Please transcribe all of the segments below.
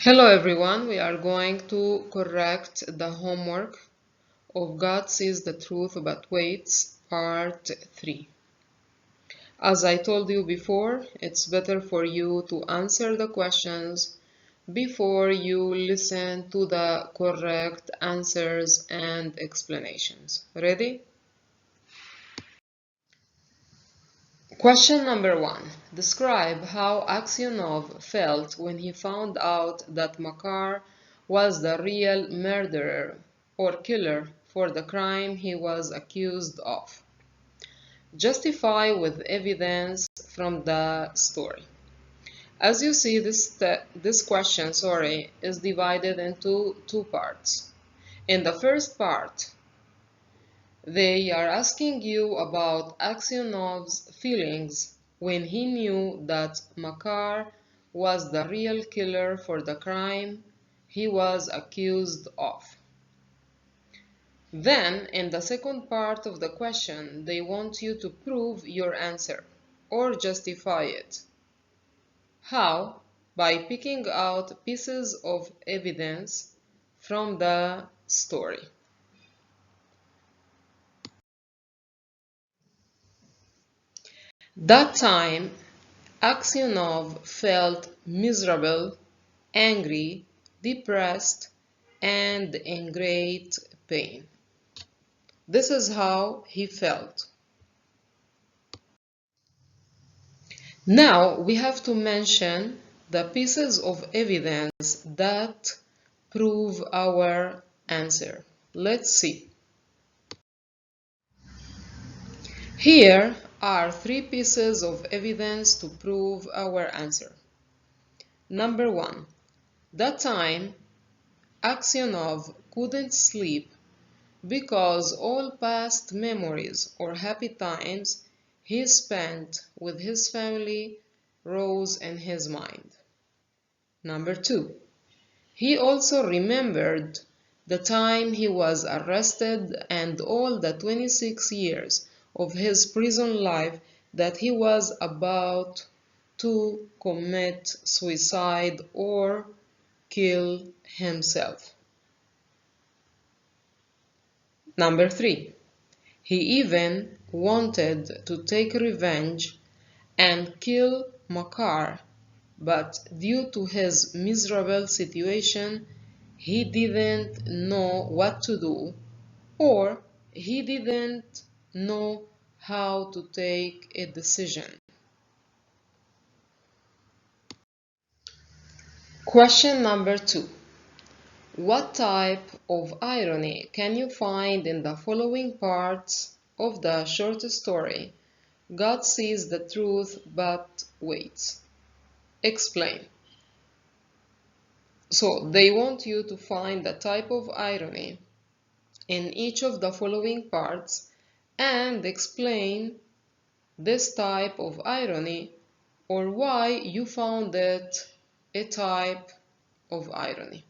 Hello everyone, we are going to correct the homework of God Sees the Truth But Waits, Part 3. As I told you before, it's better for you to answer the questions before you listen to the correct answers and explanations. Ready? Question number 1. Describe how Aksionov felt when he found out that Makar was the real murderer or killer for the crime he was accused of. Justify with evidence from the story. As you see, this question is divided into two parts. In the first part, they are asking you about Aksionov's feelings when he knew that Makar was the real killer for the crime he was accused of. Then, in the second part of the question, they want you to prove your answer or justify it. How? By picking out pieces of evidence from the story. That time, Aksionov felt miserable, angry, depressed, and in great pain. This is how he felt. Now we have to mention the pieces of evidence that prove our answer. Let's see. Here are three pieces of evidence to prove our answer. Number 1. That time, Aksionov couldn't sleep because all past memories or happy times he spent with his family rose in his mind. Number 2. He also remembered the time he was arrested and all the 26 years of his prison life that he was about to commit suicide or kill himself. Number 3. He even wanted to take revenge and kill Makar, but due to his miserable situation, he didn't know what to do, or he didn't know how to take a decision. Question number 2. What type of irony can you find in the following parts of the short story, God Sees the Truth But Waits? Explain. So they want you to find the type of irony in each of the following parts and explain this type of irony or why you found it a type of irony.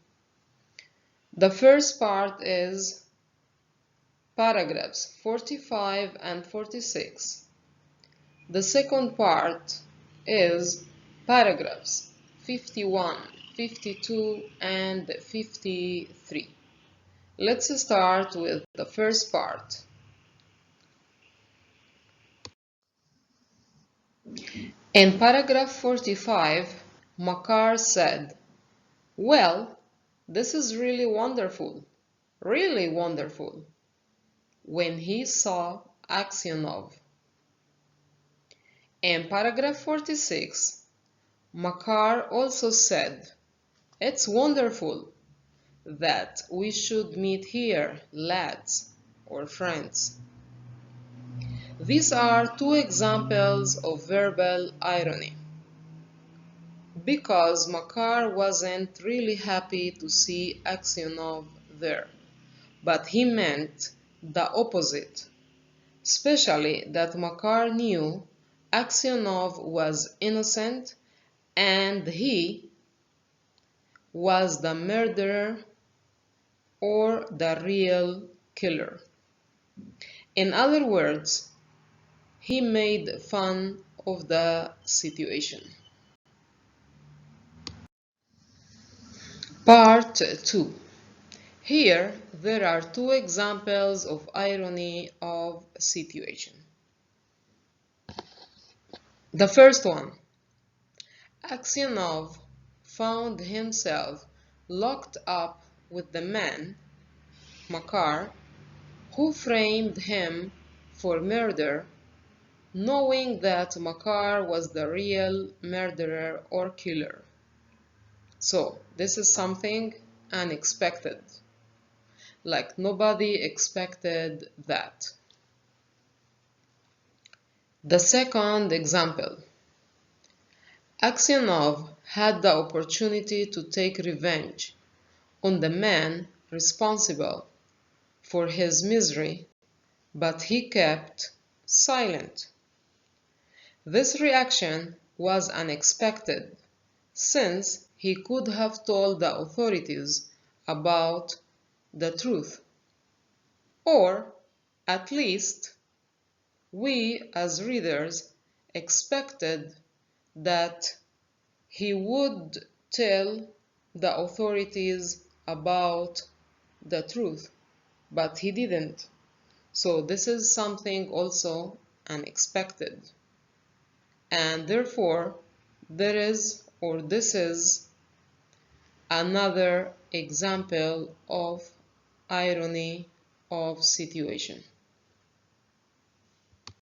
The first part is paragraphs 45 and 46. The second part is paragraphs 51, 52, and 53. Let's start with the first part. In paragraph 45, Makar said, "Well, this is really wonderful, when he saw Aksionov." In paragraph 46, Makar also said, "It's wonderful that we should meet here, lads, or friends." These are two examples of verbal irony. Because Makar wasn't really happy to see Aksionov there, but he meant the opposite, especially that Makar knew Aksionov was innocent and he was the murderer or the real killer. In other words, he made fun of the situation. Part 2. Here there are two examples of irony of a situation. The first one, Aksionov found himself locked up with the man, Makar, who framed him for murder, knowing that Makar was the real murderer or killer. So this is something unexpected. Like nobody expected that. The second example. Aksionov had the opportunity to take revenge on the man responsible for his misery, but he kept silent. This reaction was unexpected, since he could have told the authorities about the truth. Or, at least, we as readers expected that he would tell the authorities about the truth, but he didn't. So this is something also unexpected. And therefore, this is another example of irony of situation.